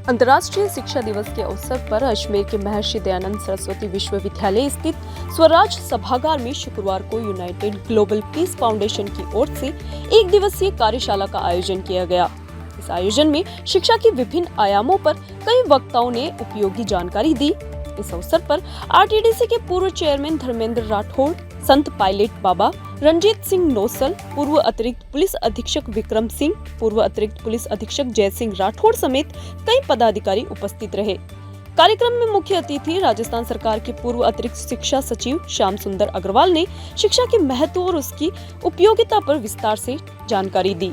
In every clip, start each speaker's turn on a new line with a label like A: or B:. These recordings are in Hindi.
A: अंतर्राष्ट्रीय शिक्षा दिवस के अवसर पर अजमेर के महर्षि दयानंद सरस्वती विश्वविद्यालय स्थित स्वराज सभागार में शुक्रवार को यूनाइटेड ग्लोबल पीस फाउंडेशन की ओर से एक दिवसीय कार्यशाला का आयोजन किया गया। इस आयोजन में शिक्षा के विभिन्न आयामों पर कई वक्ताओं ने उपयोगी जानकारी दी। इस अवसर पर आरटीडीसी के पूर्व चेयरमैन धर्मेंद्र राठौड़, संत पायलट बाबा, रंजीत सिंह नोसल, पूर्व अतिरिक्त पुलिस अधीक्षक विक्रम सिंह, पूर्व अतिरिक्त पुलिस अधीक्षक जय सिंह राठौड़ समेत कई पदाधिकारी उपस्थित रहे। कार्यक्रम में मुख्य अतिथि राजस्थान सरकार के पूर्व अतिरिक्त शिक्षा सचिव श्याम सुंदर अग्रवाल ने शिक्षा के महत्व और उसकी उपयोगिता पर विस्तार से जानकारी दी।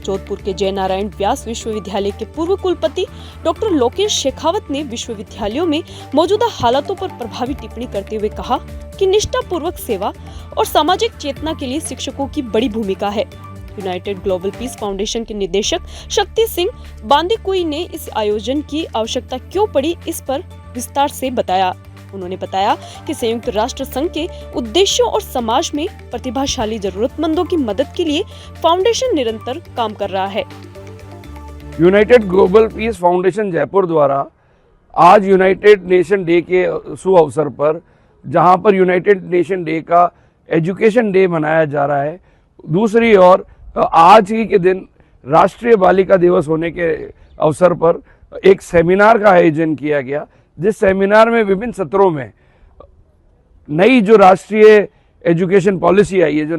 A: जोधपुर के जय नारायण व्यास विश्वविद्यालय के पूर्व कुलपति डॉक्टर लोकेश शेखावत ने विश्वविद्यालयों में मौजूदा हालातों पर प्रभावी टिप्पणी करते हुए कहा कि निष्ठापूर्वक सेवा और सामाजिक चेतना के लिए शिक्षकों की बड़ी भूमिका है। यूनाइटेड ग्लोबल पीस फाउंडेशन के निदेशक शक्ति सिंह बांदीकुई ने इस आयोजन की आवश्यकता क्यों पड़ी, इस पर विस्तार से बताया। उन्होंने बताया कि संयुक्त राष्ट्र संघ के उद्देश्यों और समाज में प्रतिभाशाली जरूरतमंदों की मदद के लिए फाउंडेशन निरंतर काम कर रहा है।
B: United global peace foundation Jaipur द्वारा आज यूनाइटेड नेशन डे के शुभ अवसर पर, जहां पर यूनाइटेड नेशन डे का एजुकेशन डे मनाया जा रहा है, दूसरी ओर आज ही के दिन राष्ट्रीय बालिका दिवस होने के अवसर पर एक सेमिनार का आयोजन किया गया, जिस सेमिनार में विभिन्न सत्रों में नई जो राष्ट्रीय एजुकेशन पॉलिसी आई है, जो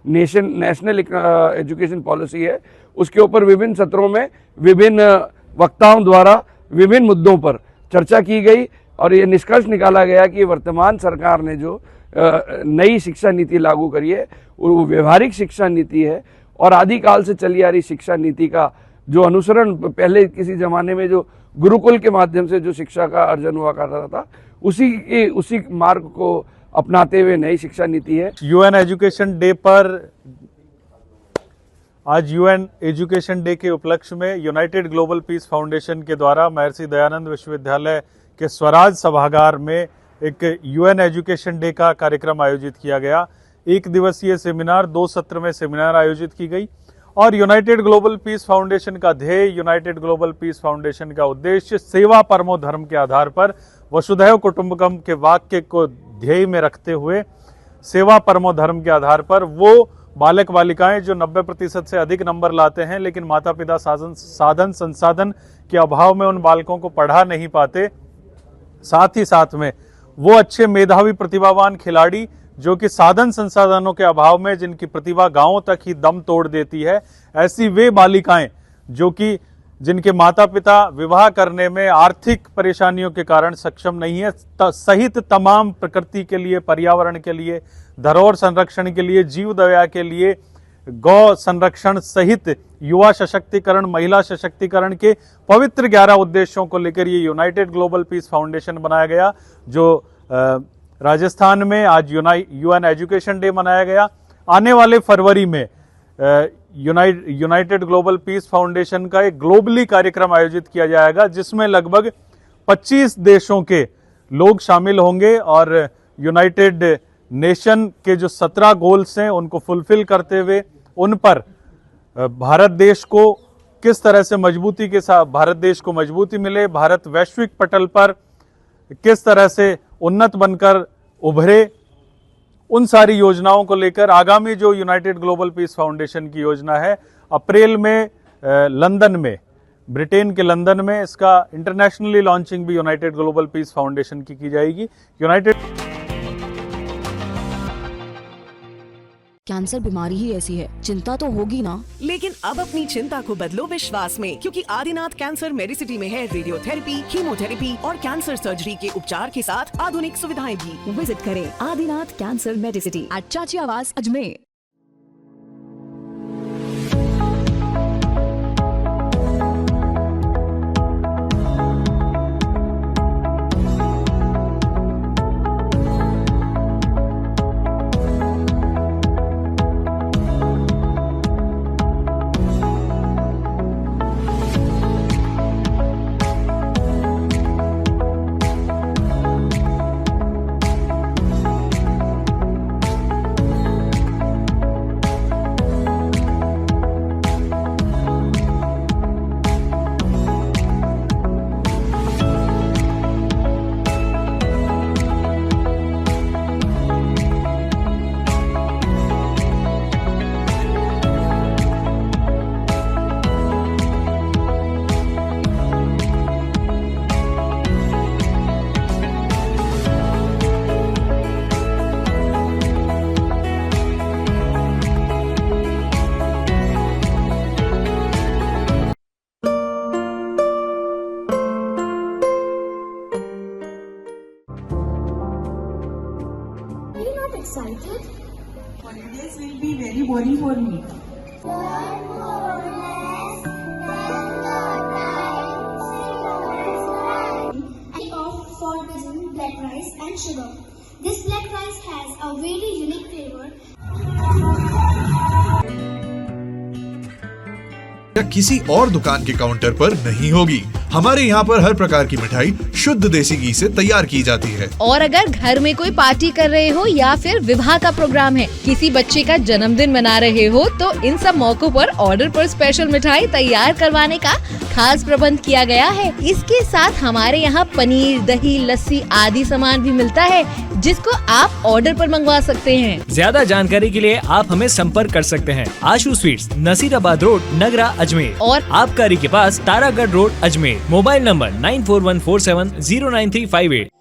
B: नेशनल एजुकेशन पॉलिसी है, उसके ऊपर विभिन्न सत्रों में विभिन्न वक्ताओं द्वारा विभिन्न मुद्दों पर चर्चा की गई और ये निष्कर्ष निकाला गया कि वर्तमान सरकार ने जो नई शिक्षा नीति लागू करी है वो व्यवहारिक शिक्षा नीति है और आदिकाल से चली आ रही शिक्षा नीति का जो अनुसरण पहले किसी जमाने में जो गुरुकुल के माध्यम से जो शिक्षा का अर्जन हुआ करता था, उसी मार्ग को अपनाते हुए नई शिक्षा नीति है।
C: यूएन एजुकेशन डे पर आज यूएन एजुकेशन डे के उपलक्ष्य में यूनाइटेड ग्लोबल पीस फाउंडेशन के द्वारा महर्षि दयानंद विश्वविद्यालय के स्वराज सभागार में एक यूएन एजुकेशन डे का कार्यक्रम आयोजित किया गया। एक दिवसीय सेमिनार, 2 सत्र में सेमिनार आयोजित की गई और यूनाइटेड ग्लोबल पीस फाउंडेशन का ध्येय, यूनाइटेड ग्लोबल पीस फाउंडेशन का उद्देश्य सेवा परमो धर्म के आधार पर वसुधैव कुटुंबकम के वाक्य को ध्येय में रखते हुए सेवा परमो धर्म के आधार पर वो बालक बालिकाएं जो 90% से अधिक नंबर लाते हैं लेकिन माता पिता साधन संसाधन के अभाव में उन बालकों को पढ़ा नहीं पाते, साथ ही साथ में वो अच्छे मेधावी प्रतिभावान खिलाड़ी जो कि साधन संसाधनों के अभाव में जिनकी प्रतिभा गांवों तक ही दम तोड़ देती है, ऐसी वे बालिकाएं जो कि जिनके माता पिता विवाह करने में आर्थिक परेशानियों के कारण सक्षम नहीं है, सहित तमाम प्रकृति के लिए, पर्यावरण के लिए, धरोहर संरक्षण के लिए, जीव दया के लिए, गौ संरक्षण सहित युवा सशक्तिकरण, महिला सशक्तिकरण के पवित्र 11 उद्देश्यों को लेकर ये यूनाइटेड ग्लोबल पीस फाउंडेशन बनाया गया, जो राजस्थान में आज यूएन एजुकेशन डे मनाया गया। आने वाले फरवरी में यूनाइटेड ग्लोबल पीस फाउंडेशन का एक ग्लोबली कार्यक्रम आयोजित किया जाएगा, जिसमें लगभग 25 देशों के लोग शामिल होंगे और यूनाइटेड नेशन के जो 17 गोल्स हैं उनको फुलफिल करते हुए उन पर भारत देश को किस तरह से मजबूती के साथ भारत देश को मजबूती मिले, भारत वैश्विक पटल पर किस तरह से उन्नत बनकर उभरे, उन सारी योजनाओं को लेकर आगामी जो यूनाइटेड ग्लोबल पीस फाउंडेशन की योजना है, अप्रैल में लंदन में, ब्रिटेन के लंदन में इसका इंटरनेशनली लॉन्चिंग भी यूनाइटेड ग्लोबल पीस फाउंडेशन की जाएगी।
D: कैंसर बीमारी ही ऐसी है, चिंता तो होगी ना।
E: लेकिन अब अपनी चिंता को बदलो विश्वास में, क्योंकि आदिनाथ कैंसर मेडिसिटी में है रेडियोथेरेपी, कीमोथेरेपी और कैंसर सर्जरी के उपचार के साथ आधुनिक सुविधाएं भी।
D: विजिट करें आदिनाथ कैंसर मेडिसिटी एट चाची आवास Ajmer.
F: excited.
G: Holidays will be very boring for me.
F: I opt for using black rice and sugar. This black rice has a very unique flavor.
H: या किसी और दुकान के काउंटर पर नहीं होगी। हमारे यहाँ पर हर प्रकार की मिठाई शुद्ध देसी घी से तैयार की जाती है।
I: और अगर घर में कोई पार्टी कर रहे हो या फिर विवाह का प्रोग्राम है, किसी बच्चे का जन्मदिन मना रहे हो, तो इन सब मौकों पर ऑर्डर पर स्पेशल मिठाई तैयार करवाने का खास प्रबंध किया गया है। इसके साथ हमारे यहाँ पनीर, दही, लस्सी आदि सामान भी मिलता है, जिसको आप ऑर्डर पर मंगवा सकते हैं।
J: ज्यादा जानकारी के लिए आप हमें संपर्क कर सकते हैं। आशु स्वीट्स, नसीराबाद रोड, नगरा, अजमेर, और आबकारी के पास Taragarh road, Ajmer. Mobile number 9414709358।